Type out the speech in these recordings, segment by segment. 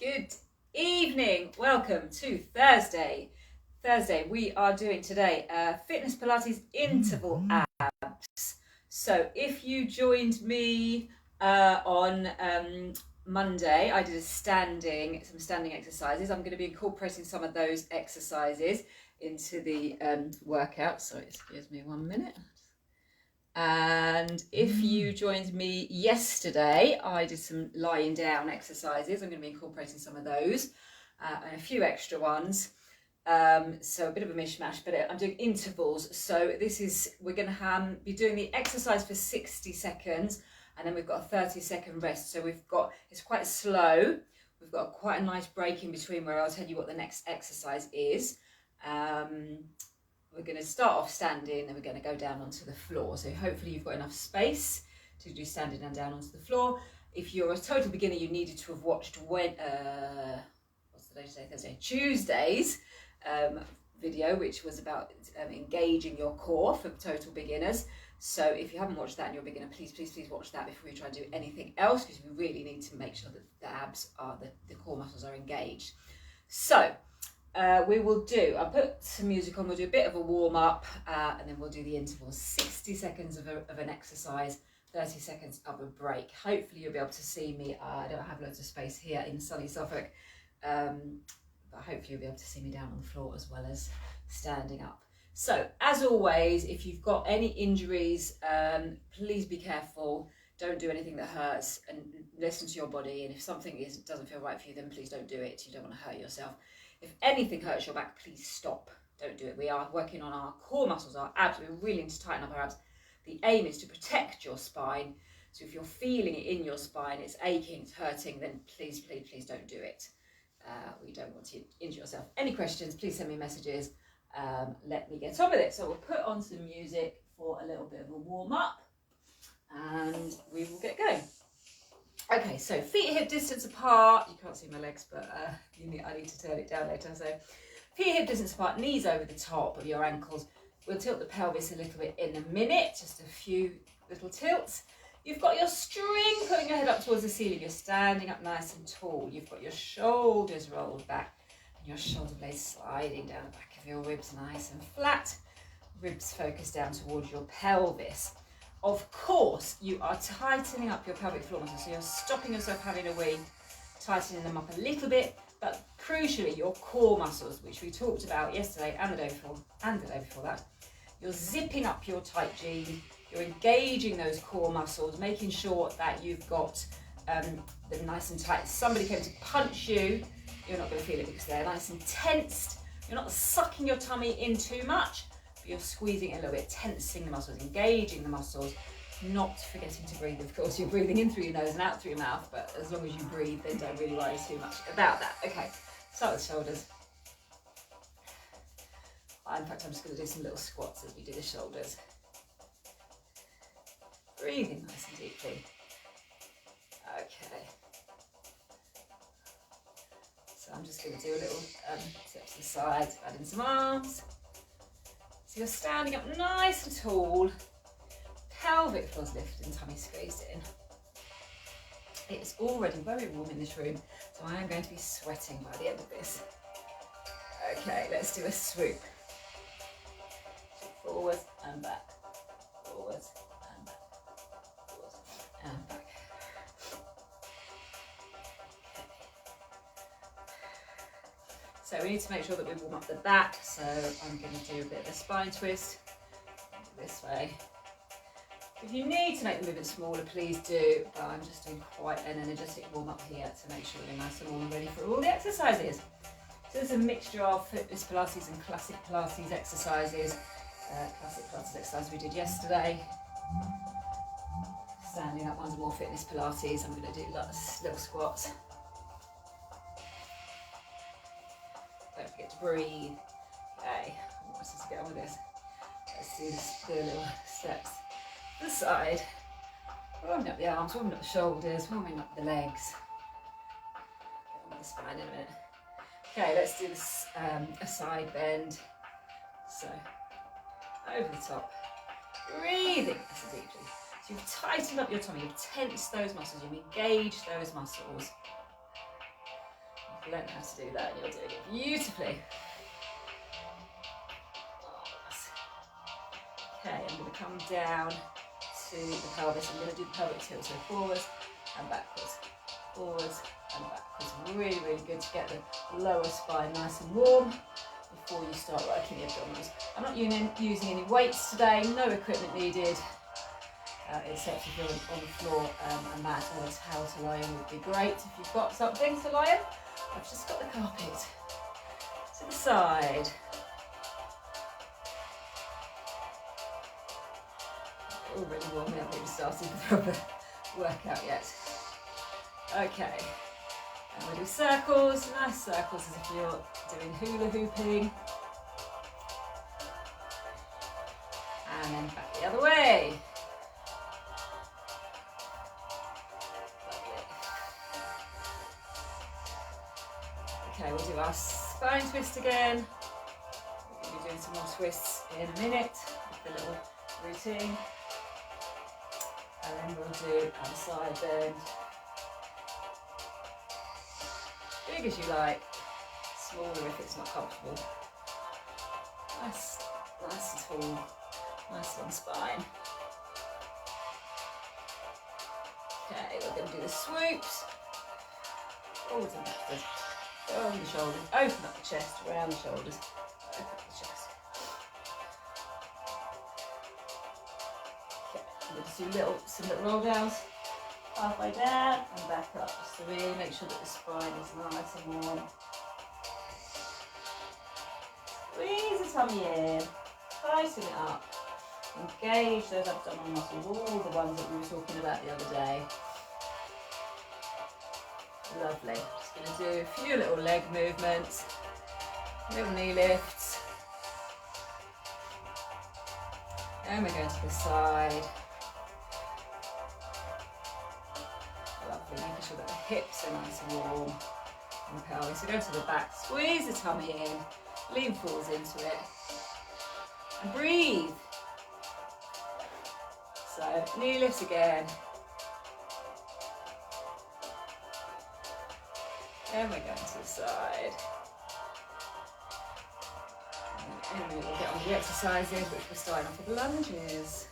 Good evening. Welcome to Thursday. We are doing today fitness Pilates interval abs. So if you joined me on Monday, I did some standing exercises. I'm going to be incorporating some of those exercises into the workout. So excuse me 1 minute. And if you joined me yesterday, I did some lying down exercises. I'm going to be incorporating some of those and a few extra ones. So a bit of a mishmash, but I'm doing intervals. So we're going to be doing the exercise for 60 seconds and then we've got a 30-second rest. So it's quite slow. We've got quite a nice break in between where I'll tell you what the next exercise is. We're going to start off standing and we're going to go down onto the floor. So hopefully you've got enough space to do standing and down onto the floor. If you're a total beginner, you needed to have watched what's the day today? Thursday. Tuesday's video, which was about engaging your core for total beginners. So if you haven't watched that and you're a beginner, please watch that before you try to do anything else, because we really need to make sure that the abs the core muscles are engaged. So I'll put some music on, we'll do a bit of a warm up and then we'll do the intervals, 60 seconds of an exercise, 30 seconds of a break. Hopefully you'll be able to see me. I don't have loads of space here in sunny Suffolk, but hopefully you'll be able to see me down on the floor as well as standing up. So as always, if you've got any injuries, please be careful. Don't do anything that hurts and listen to your body. And if something doesn't feel right for you, then please don't do it. You don't want to hurt yourself. If anything hurts your back, please stop. Don't do it. We are working on our core muscles, our abs. We really need to tighten up our abs. The aim is to protect your spine. So if you're feeling it in your spine, it's aching, it's hurting, then please don't do it. We don't want to injure yourself. Any questions, please send me messages. Let me get on with it. So we'll put on some music for a little bit of a warm up and we will get going. Okay, so feet hip distance apart. You can't see my legs, but I need to turn it down later. So feet hip distance apart, knees over the top of your ankles. We'll tilt the pelvis a little bit in a minute, just a few little tilts. You've got your string pulling your head up towards the ceiling. You're standing up nice and tall. You've got your shoulders rolled back and your shoulder blades sliding down the back of your ribs nice and flat. Ribs focused down towards your pelvis. Of course, you are tightening up your pelvic floor muscles, so you're stopping yourself having a wee, tightening them up a little bit, but crucially, your core muscles, which we talked about yesterday and the day before that, you're zipping up your tight jean, you're engaging those core muscles, making sure that you've got them nice and tight. If somebody came to punch you, you're not going to feel it because they're nice and tensed. You're not sucking your tummy in too much. You're squeezing it a little bit, tensing the muscles, engaging the muscles, not forgetting to breathe. Of course, you're breathing in through your nose and out through your mouth, but as long as you breathe, then don't really worry too much about that. Okay, start with shoulders. In fact, I'm just going to do some little squats as we do the shoulders. Breathing nice and deeply. Okay. So I'm just going to do a little step to the side, add in some arms. So you're standing up nice and tall, pelvic floor's lifted and tummy squeezed in. It's already very warm in this room, so I am going to be sweating by the end of this. Okay, let's do a swoop. Forwards and back, forwards and back, forwards and back. So we need to make sure that we warm up the back. So I'm going to do a bit of a spine twist this way. If you need to make the movement smaller, please do. But I'm just doing quite an energetic warm up here to make sure we're nice and warm and ready for all the exercises. So there's a mixture of fitness Pilates and classic Pilates exercises. Classic Pilates exercise we did yesterday. Standing up, one's more fitness Pilates. I'm going to do little squats. Don't forget to breathe. Okay, let's just get on with this. Let's do little steps to the side. Warming up the arms, warming up the shoulders, warming up the legs. Get on with the spine in a minute. Okay, let's do this, a side bend. So, over the top. Breathing nice and deeply. So you've tightened up your tummy, you've tensed those muscles, you've engaged those muscles. learn how to do that, and you're doing it beautifully. Okay, I'm going to come down to the pelvis. I'm going to do the pelvic tilt, so forwards and backwards, forwards and backwards. Really, really good to get the lower spine nice and warm before you start working the abdominals. I'm not using any weights today, no equipment needed, except if you're on the floor, a mat or a towel to lie on would be great if you've got something to lie on. I've just got the carpet to the side. Already warm, we haven't even started the proper workout yet. Okay, and we'll do circles, nice circles as if you're doing hula hooping. And then back the other way. Lovely. Okay, we'll do our spine twist again. We're going to be doing some more twists in a minute with the little routine. And then we'll do our side bend. Big as you like, smaller if it's not comfortable. Nice and tall, nice long spine. Okay, we're going to do the swoops. Forwards and backwards. Go on the shoulders, open up the chest, around the shoulders, open up the chest. We'll just do some little roll downs, halfway down and back up, just to really make sure that the spine is nice and warm. Squeeze the tummy in, tighten it up, engage those abdominal muscles, all the ones that we were talking about the other day. Lovely. Just going to do a few little leg movements, little knee lifts, and we're going to the side. Making sure that the hips are nice and warm and the pelvis. So go to the back, squeeze the tummy in, lean forwards into it, and breathe. So knee lifts again. And we're going to the side. And in a minute we'll get on the exercises, which we're starting off with lunges.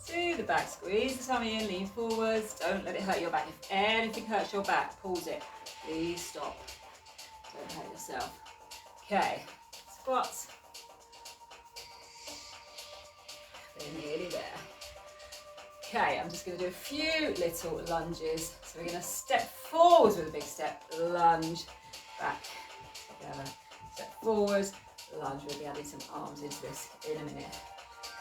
To the back, squeeze the tummy in, lean forwards, don't let it hurt your back. If anything hurts your back, pause it. Please stop. Don't hurt yourself. Okay, squats. We're nearly there. Okay, I'm just going to do a few little lunges. So we're going to step forwards with a big step, lunge, back, together, step forwards, lunge. We'll be adding some arms into this in a minute.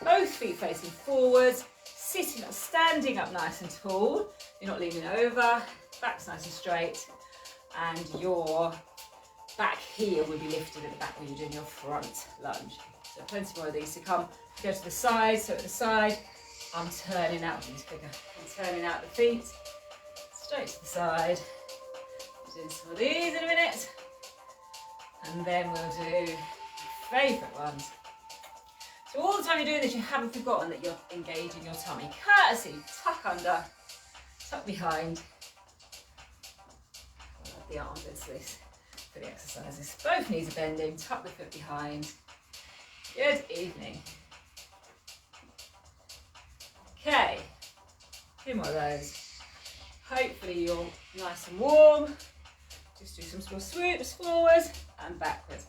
Both feet facing forwards, sitting up, standing up nice and tall. You're not leaning over, back's nice and straight, and your back heel will be lifted at the back when you're doing your front lunge. So plenty more of these to come. Go to the side, so at the side, I'm turning out, I'm turning out the feet, straight to the side. We'll do some of these in a minute, and then we'll do favourite ones. So all the time you're doing this, you haven't forgotten that you're engaging your tummy. Courtesy, tuck under, tuck behind. I'll add the arms into this for the exercises. Both knees are bending, tuck the foot behind. Good evening. Okay, 2 more of those. Hopefully you're nice and warm. Just do some small swoops, forwards and backwards.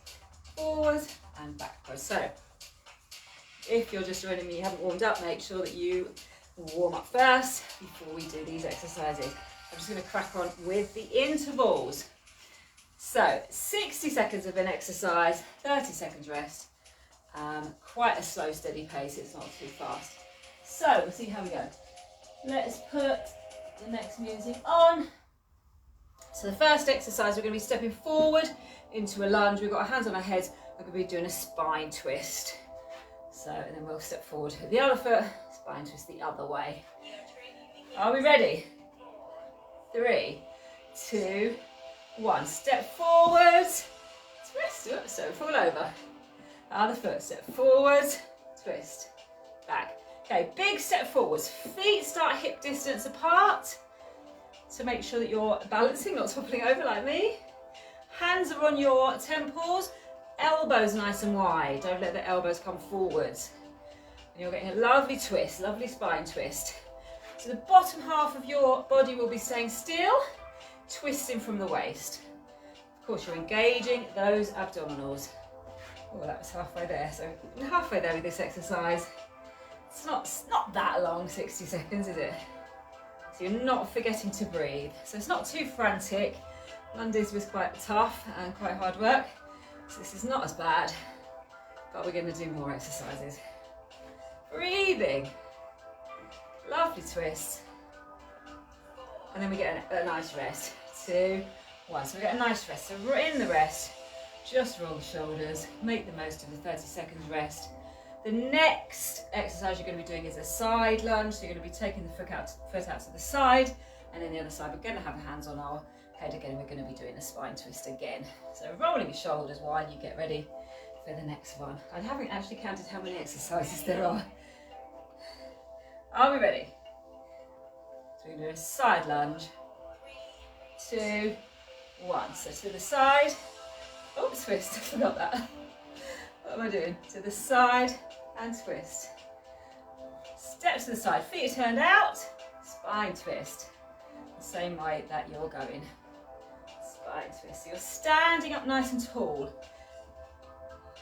Forwards and backwards. So, if you're just joining me, you haven't warmed up, make sure that you warm up first before we do these exercises. I'm just going to crack on with the intervals. So 60 seconds of an exercise, 30 seconds rest. Quite a slow, steady pace, it's not too fast. So we'll see how we go. Let's put the next music on. So the first exercise, we're going to be stepping forward into a lunge. We've got our hands on our heads. We're going to be doing a spine twist. So, and then we'll step forward to the other foot, spine twist the other way. Are we ready? 3, 2, 1. Step forward, twist, oops, don't fall over. Other foot, step forward, twist, back. Okay, big step forwards. Feet start hip distance apart. So make sure that you're balancing, not toppling over like me. Hands are on your temples, elbows nice and wide. Don't let the elbows come forwards. And you're getting a lovely twist, lovely spine twist. So the bottom half of your body will be staying still, twisting from the waist. Of course, you're engaging those abdominals. Oh, that was halfway there. So halfway there with this exercise. It's not that long, 60 seconds, is it? So you're not forgetting to breathe. So it's not too frantic. Mondays was quite tough and quite hard work. So this is not as bad, but we're going to do more exercises. Breathing. Lovely twist. And then we get a nice rest. 2, 1. So we get a nice rest. So we're in the rest. Just roll the shoulders. Make the most of the 30 seconds rest. The next exercise you're going to be doing is a side lunge. So you're going to be taking the foot out to the side, and then the other side we're going to have hands on our head again. We're going to be doing a spine twist again. So rolling your shoulders while you get ready for the next one. I haven't actually counted how many exercises there are. Are we ready? So we're going to do a side lunge. 2, 1. So to the side. Oh, twist. I forgot that. What am I doing? To the side and twist. Step to the side. Feet are turned out. Spine twist. The same way that you're going. Spine twist. So you're standing up nice and tall.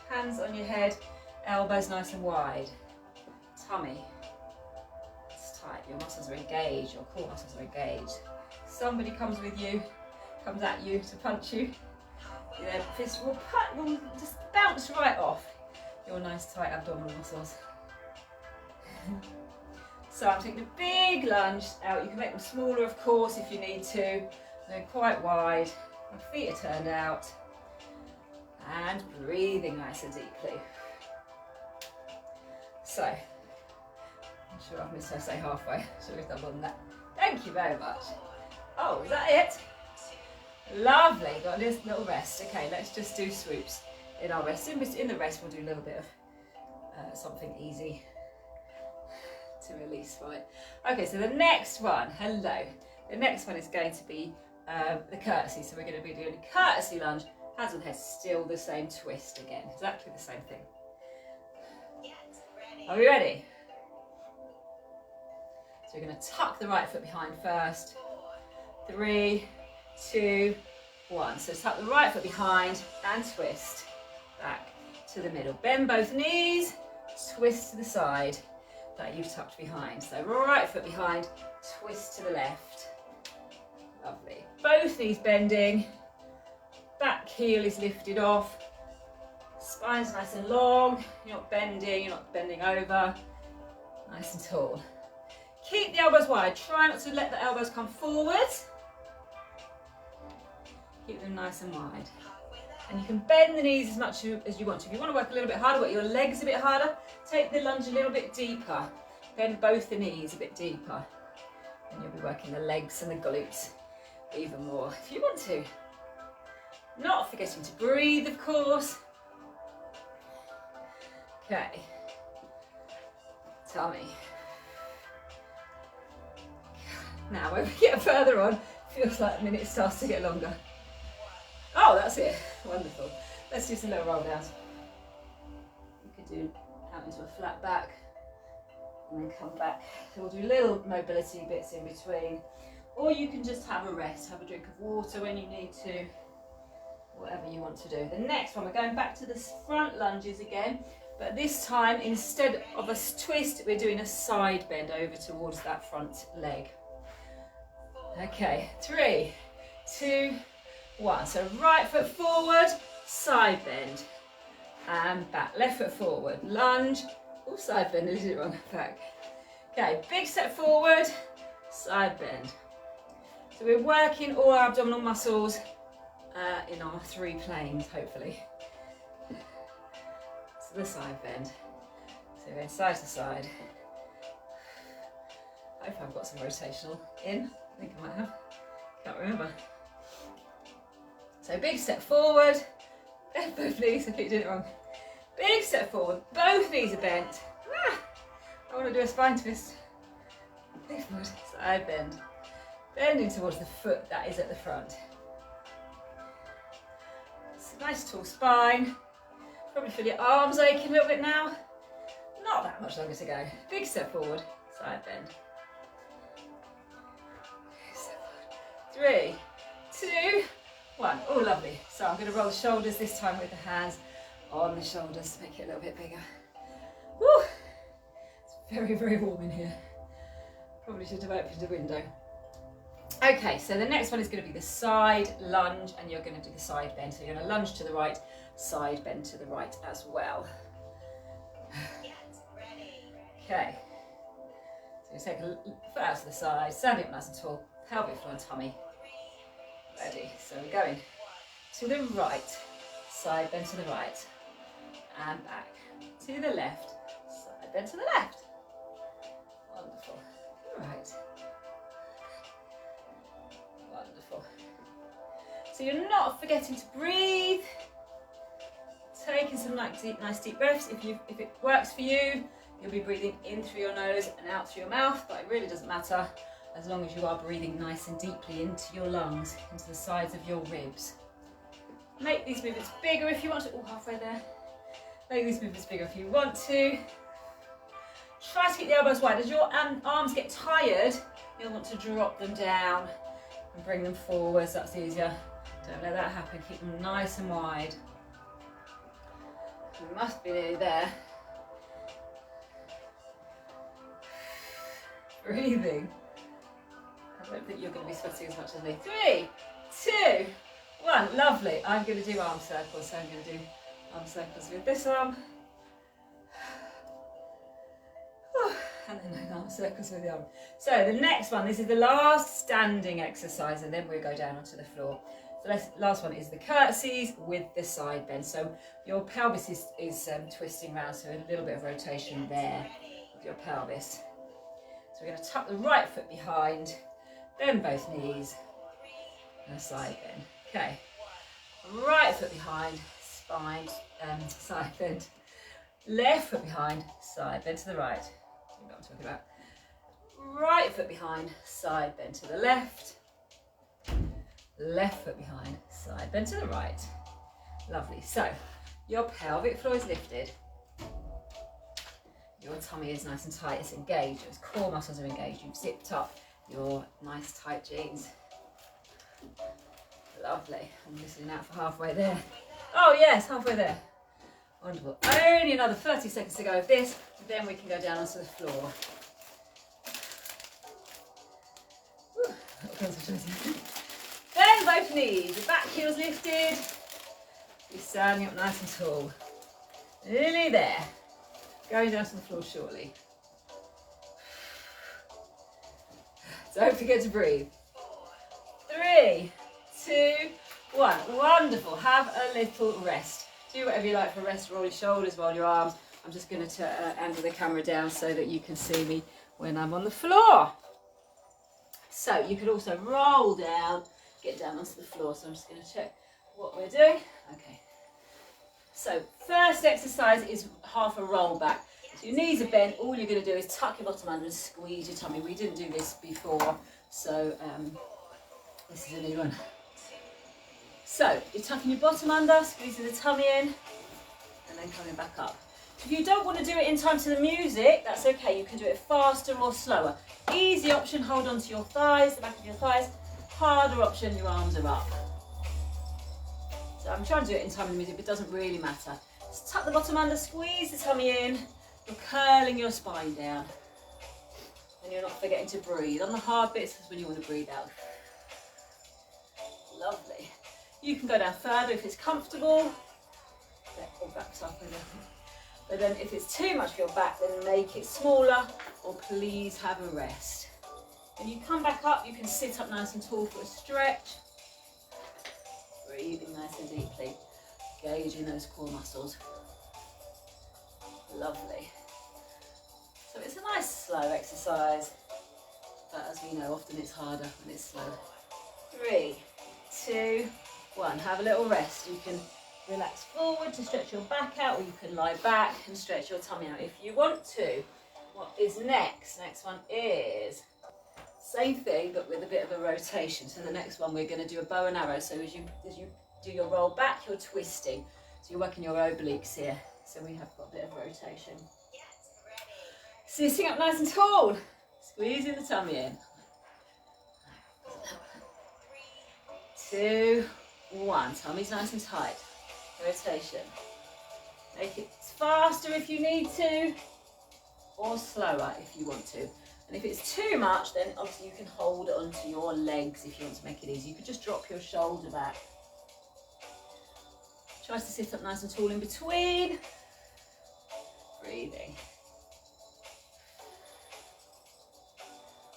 Hands on your head. Elbows nice and wide. Tummy. It's tight. Your muscles are engaged. Your core muscles are engaged. Somebody comes at you to punch you. Your fist will just bounce right off your nice tight abdominal muscles. So I'm taking a big lunge out. You can make them smaller, of course, if you need to. They're quite wide. My feet are turned out. And breathing nice and deeply. So, I'm sure I've missed her say halfway. Should we double on that? Thank you very much. Oh, is that it? Lovely, got this little rest. Okay, let's just do swoops in our rest. In the rest, we'll do a little bit of something easy to release, right? Okay, so the next one, hello. The next one is going to be the courtesy. So we're going to be doing a courtesy lunge, hands on the head, still the same twist again. Exactly the same thing. Are we ready? So we're going to tuck the right foot behind first. 3, 2, 1. So tuck the right foot behind and twist back to the middle. Bend both knees, twist to the side that you've tucked behind. So right foot behind, twist to the left. Lovely. Both knees bending, back heel is lifted off, spine's nice and long, you're not bending over, nice and tall. Keep the elbows wide, try not to let the elbows come forward. Keep them nice and wide. And you can bend the knees as much as you want to. If you want to work a little bit harder, work your legs a bit harder, take the lunge a little bit deeper. Bend both the knees a bit deeper. And you'll be working the legs and the glutes even more if you want to. Not forgetting to breathe, of course. Okay. Tummy. Now, when we get further on, feels like the minute starts to get longer. Oh, that's it. Wonderful. Let's do some little roll downs. You could do out into a flat back and then come back. So we'll do little mobility bits in between. Or you can just have a rest, have a drink of water when you need to. Whatever you want to do. The next one, we're going back to the front lunges again. But this time, instead of a twist, we're doing a side bend over towards that front leg. Okay, 3, 2, 1. So right foot forward, side bend, and back. Left foot forward, lunge. Oh, side bend, I did it wrong, back. Okay, big step forward, side bend. So we're working all our abdominal muscles in our 3 planes, hopefully. So the side bend. So we're going side to side. I hope I've got some rotational in. I think I might have. Can't remember. So big step forward. Bend both knees. I keep doing it wrong. Big step forward. Both knees are bent. I want to do a spine twist. Big forward. Side bend. bending towards the foot that is at the front. It's a nice tall spine. Probably feel your arms aching a little bit now. Not that much longer to go. Big step forward, side bend. 3, 2, 1. Oh, lovely. So I'm going to roll the shoulders this time with the hands on the shoulders to make it a little bit bigger. Woo! It's very, very warm in here. Probably should have opened the window. Okay, so the next one is going to be the side lunge, and you're going to do the side bend. So you're going to lunge to the right, side bend to the right as well. Okay, so you take a foot out to the side, standing up nice and tall, pelvic floor and tummy. Ready, so we're going to the right, side bend to the right, and back to the left, side bend to the left. Wonderful. Right. Wonderful. So you're not forgetting to breathe. Taking some nice deep breaths. If it works for you, you'll be breathing in through your nose and out through your mouth, but it really doesn't matter as long as you are breathing nice and deeply into your lungs, into the sides of your ribs. Make these movements bigger if you want to. Oh, halfway there. Make these movements bigger if you want to. Try to keep the elbows wide. As your arms get tired, you'll want to drop them down and bring them forwards. That's easier. Don't let that happen. Keep them nice and wide. You must be nearly there. Breathing. I don't think you're going to be sweating as much as me. 3, 2, 1. Lovely. I'm going to do arm circles. So I'm going to do arm circles with this arm. And then arm circles with the arm. So the next one, this is the last standing exercise, and then we'll go down onto the floor. The last one is the curtsies with the side bend. So your pelvis is twisting around, so a little bit of rotation there with your pelvis. So we're going to tuck the right foot behind, bend both knees, and a side bend. Okay, right foot behind, spine, side bend. Left foot behind, side bend to the right. You know what I'm talking about. Right foot behind, side bend to the left. Left foot behind, side bend to the right. Lovely. So your pelvic floor is lifted. Your tummy is nice and tight, it's engaged, your core muscles are engaged, you've zipped up your nice tight jeans. Lovely. I'm listening out for halfway there. Oh yes, halfway there. Wonderful. Only another 30 seconds to go of this, then we can go down onto the floor. Whew, concentration. Bend both knees, the back heel's lifted. You're standing up nice and tall. Nearly there. Going down to the floor shortly. Don't forget to breathe. 3, 2, 1. Wonderful. Have a little rest. Do whatever you like for rest. Roll your shoulders, roll your arms. I'm just going to angle the camera down so that you can see me when I'm on the floor. So you could also roll down, get down onto the floor. So I'm just going to check what we're doing. Okay. So first exercise is half a roll back. So your knees are bent. All you're going to do is tuck your bottom under and squeeze your tummy. We didn't do this before, so this is a new one. So you're tucking your bottom under, squeezing the tummy in, and then coming back up. If you don't want to do it in time to the music, that's okay. You can do it faster or slower. Easy option, hold on to your thighs, the back of your thighs. Harder option, your arms are up. So I'm trying to do it in time with the music, but it doesn't really matter. Just tuck the bottom under, squeeze the tummy in. You're curling your spine down. And you're not forgetting to breathe. On the hard bits is when you want to breathe out. Lovely. You can go down further if it's comfortable. Or back's up. But then if it's too much for your back, then make it smaller, or please have a rest. When you come back up, you can sit up nice and tall for a stretch. Breathing nice and deeply, engaging those core muscles. Lovely. So it's a nice slow exercise, but as we know, often it's harder when it's slow. 3, 2, 1. Have a little rest. You can relax forward to stretch your back out, or you can lie back and stretch your tummy out if you want to. What is next? Next one is Same thing, but with a bit of a rotation. So the next one, we're going to do a bow and arrow. So as you do your roll back, you're twisting. So you're working your obliques here. So we have got a bit of rotation. Sitting up nice and tall. Squeezing the tummy in. 2, 1. Tummy's nice and tight. Rotation. Make it faster if you need to, or slower if you want to. And if it's too much, then obviously you can hold onto your legs if you want to make it easy. You could just drop your shoulder back. Try to sit up nice and tall in between. Breathing.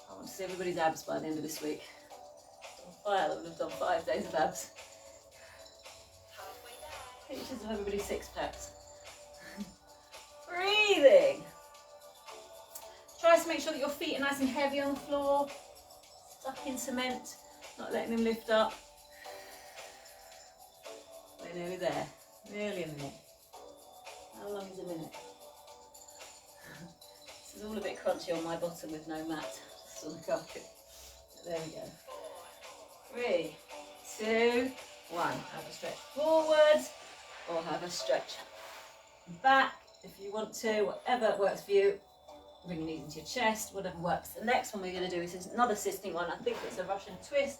I want to see everybody's abs by the end of this week. I would have done 5 days of abs. Pictures of everybody's six packs. Breathing. Try to make sure that your feet are nice and heavy on the floor. Stuck in cement, not letting them lift up. We're nearly there. Nearly a minute. How long is a minute? This is all a bit crunchy on my bottom with no mat, just on the carpet. But there we go. 3, 2, 1. Have a stretch forwards or have a stretch back if you want to, whatever works for you. Bring your knees into your chest, whatever works. The next one we're going to do is another assisting one. I think it's a Russian twist.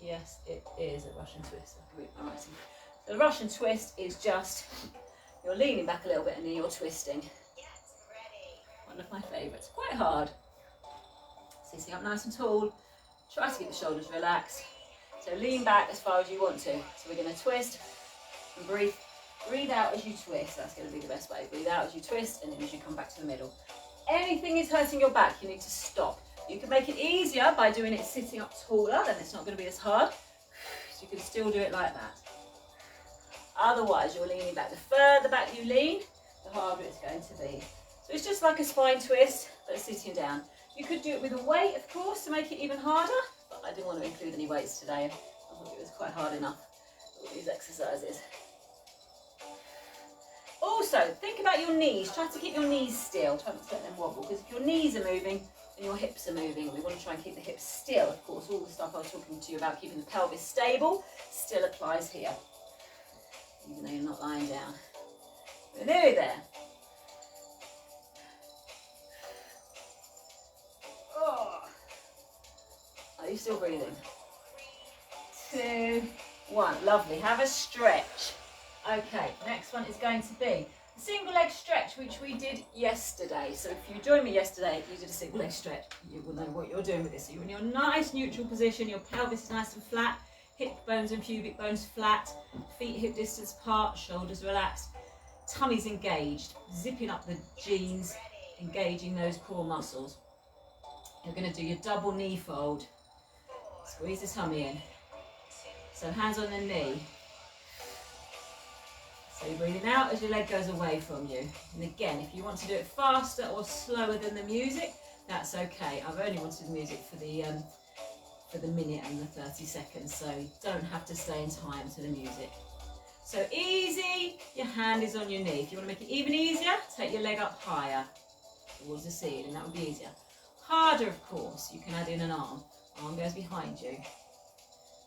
Yes, it is a Russian twist. I can read my writing. The Russian twist is just, you're leaning back a little bit and then you're twisting. One of my favourites. Quite hard. Sitting up nice and tall. Try to keep the shoulders relaxed. So lean back as far as you want to. So we're going to twist and breathe. Breathe out as you twist. That's going to be the best way. Breathe out as you twist and then as you come back to the middle. Anything is hurting your back, you need to stop. You can make it easier by doing it sitting up taller, then it's not going to be as hard. So you can still do it like that. Otherwise, you're leaning back. The further back you lean, the harder it's going to be. So it's just like a spine twist, but sitting down. You could do it with a weight, of course, to make it even harder, but I didn't want to include any weights today. I thought it was quite hard enough, all these exercises. Also, think about your knees. Try to keep your knees still. Try not to let them wobble, because if your knees are moving, then your hips are moving. We want to try and keep the hips still. Of course, all the stuff I was talking to you about keeping the pelvis stable still applies here, even though you're not lying down. We're nearly there. Oh. Are you still breathing? 2, 1. Lovely. Have a stretch. Okay, next one is going to be a single leg stretch, which we did yesterday. So if you joined me yesterday, you did a single leg stretch, you will know what you're doing with this. So you're in your nice neutral position, your pelvis is nice and flat, hip bones and pubic bones flat, feet hip distance apart, shoulders relaxed, tummy's engaged, zipping up the jeans, engaging those core muscles. You're going to do your double knee fold. Squeeze the tummy in. So hands on the knee. So you're breathing out as your leg goes away from you. And again, if you want to do it faster or slower than the music, that's okay. I've only wanted the music for the minute and the 30 seconds, so you don't have to stay in time to the music. So easy, your hand is on your knee. If you want to make it even easier, take your leg up higher towards the ceiling, that would be easier. Harder, of course, you can add in an arm. Arm goes behind you.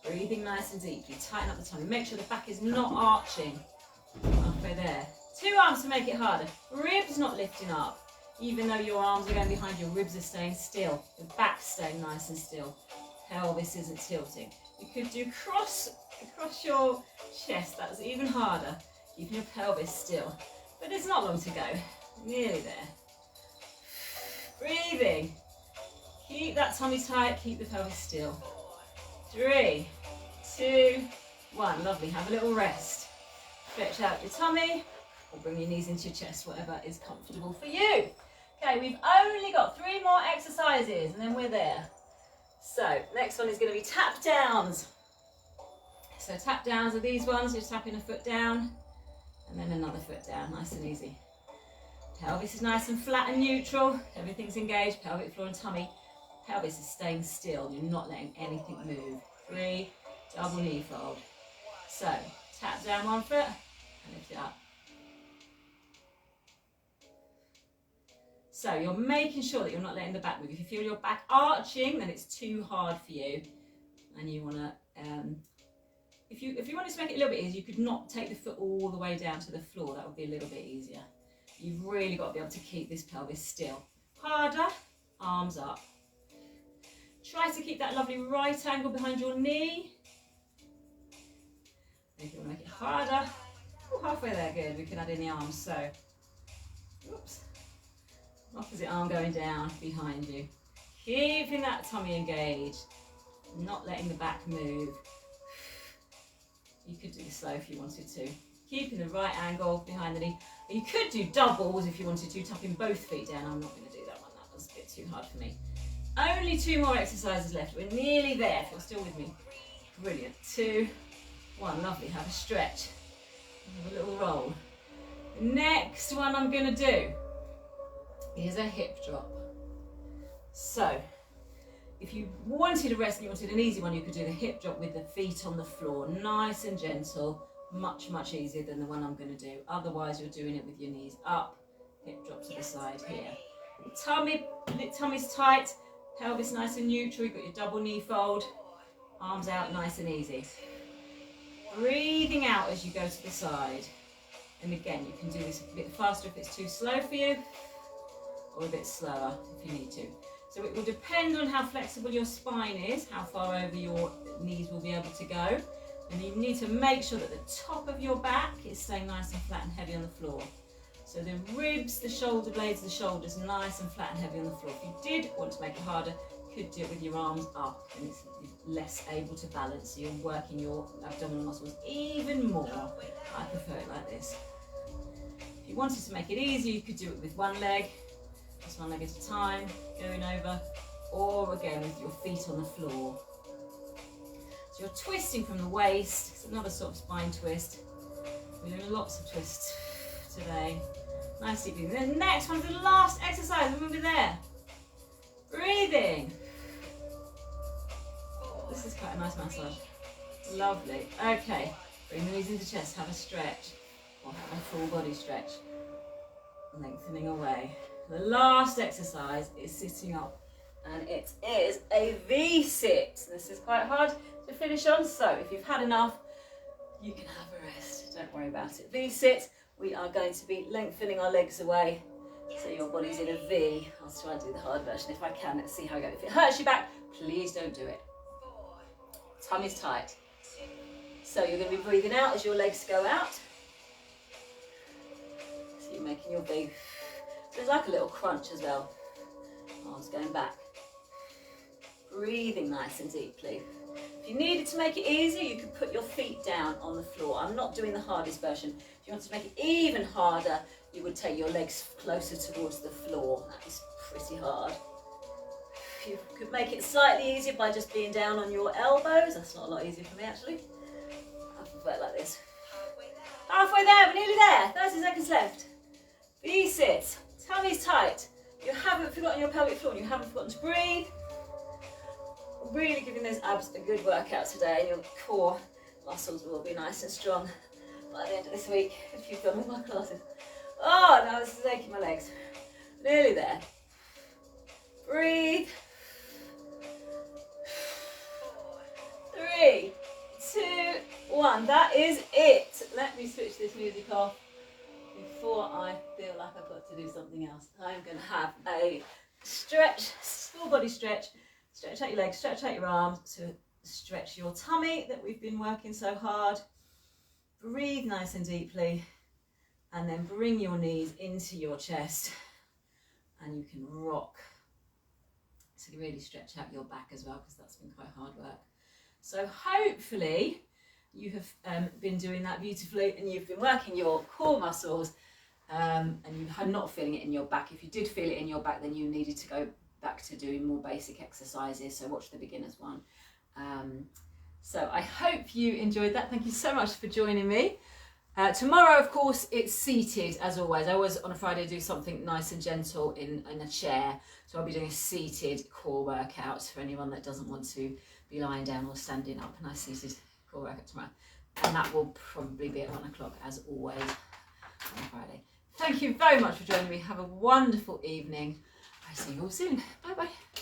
Breathing nice and deeply, tighten up the tummy. Make sure the back is not arching. Halfway there. 2 arms to make it harder. Ribs not lifting up. Even though your arms are going behind, your ribs are staying still. Your back's staying nice and still. Pelvis isn't tilting. You could do across your chest. That's even harder. Keeping your pelvis still. But it's not long to go. Nearly there. Breathing. Keep that tummy tight. Keep the pelvis still. 3, 2, 1. Lovely. Have a little rest. Stretch out your tummy or bring your knees into your chest, whatever is comfortable for you. Okay, we've only got 3 more exercises and then we're there. So next one is going to be tap downs. So tap downs are these ones, you're tapping a foot down and then another foot down, nice and easy. Pelvis is nice and flat and neutral, everything's engaged, pelvic floor and tummy. Pelvis is staying still, you're not letting anything move. 3, double knee fold. So tap down one foot and lift it up. So you're making sure that you're not letting the back move. If you feel your back arching, then it's too hard for you. And you want to, if you wanted to make it a little bit easier, you could not take the foot all the way down to the floor. That would be a little bit easier. You've really got to be able to keep this pelvis still. Harder, arms up. Try to keep that lovely right angle behind your knee. And if you want to make it harder, halfway there, good. We can add in the arms. So, oops, opposite arm going down behind you. Keeping that tummy engaged, not letting the back move. You could do this slow if you wanted to. Keeping the right angle behind the knee. You could do doubles if you wanted to, tucking both feet down. I'm not going to do that one. That was a bit too hard for me. Only 2 more exercises left. We're nearly there, if you're still with me. Brilliant. 2, 1. Lovely. Have a stretch. Have a little roll. The next one I'm going to do is a hip drop. So, if you wanted a rest and you wanted an easy one, you could do the hip drop with the feet on the floor. Nice and gentle. Much, much easier than the one I'm going to do. Otherwise, you're doing it with your knees up. Hip drop to the side here. Tummy's tight. Pelvis nice and neutral. You've got your double knee fold. Arms out nice and easy. Breathing out as you go to the side. And again, you can do this a bit faster if it's too slow for you, or a bit slower if you need to. So it will depend on how flexible your spine is, how far over your knees will be able to go. And you need to make sure that the top of your back is staying nice and flat and heavy on the floor. So the ribs, the shoulder blades, the shoulders nice and flat and heavy on the floor. If you did want to make it harder, you could do it with your arms up and it's less able to balance. So you're working your abdominal muscles even more. I prefer it like this. If you wanted to make it easier, you could do it with one leg, just one leg at a time, going over, or again with your feet on the floor. So you're twisting from the waist. It's another sort of spine twist. We're doing lots of twists today. Nice deep breathing. The next one's the last exercise. We'll be there. Breathing. This is quite a nice massage. Lovely. Okay. Bring the knees into chest. Have a stretch. Or have a full body stretch. Lengthening away. The last exercise is sitting up. And it is a V-sit. This is quite hard to finish on. So if you've had enough, you can have a rest. Don't worry about it. V-sit. We are going to be lengthening our legs away, so your body's in a V. I'll try and do the hard version if I can. Let's see how I go. If it hurts your back, please don't do it. Tummy's tight. So you're going to be breathing out as your legs go out. So you're making your V. So it's like a little crunch as well. Arms going back. Breathing nice and deeply. If you needed to make it easier, you could put your feet down on the floor. I'm not doing the hardest version. If you want to make it even harder, you would take your legs closer towards the floor. That is pretty hard. You could make it slightly easier by just being down on your elbows. That's not a lot easier for me actually. I prefer it like this. Halfway there, we're nearly there. 30 seconds left. V-sit. Tummy's tight. You haven't forgotten your pelvic floor and you haven't forgotten to breathe. Really giving those abs a good workout today, and your core muscles will be nice and strong by the end of this week if you've done all my classes. Oh, now this is aching my legs. Nearly there. Breathe. 3, 2, 1. That is it. Let me switch this music off before I feel like I've got to do something else. I'm going to have a stretch, full body stretch. Stretch out your legs, stretch out your arms to stretch your tummy that we've been working so hard. Breathe nice and deeply and then bring your knees into your chest and you can rock. So you really stretch out your back as well because that's been quite hard work. So hopefully you have been doing that beautifully and you've been working your core muscles and you're not feeling it in your back. If you did feel it in your back, then you needed to go back to doing more basic exercises, so watch the beginners one. So I hope you enjoyed that. Thank you so much for joining me. Tomorrow, of course, it's seated as always. I always on a Friday do something nice and gentle in a chair, so I'll be doing a seated core workout for anyone that doesn't want to be lying down or standing up. A nice seated core workout tomorrow, and that will probably be at 1 o'clock as always on Friday. Thank you very much for joining me. Have a wonderful evening. I see you all soon. Bye bye.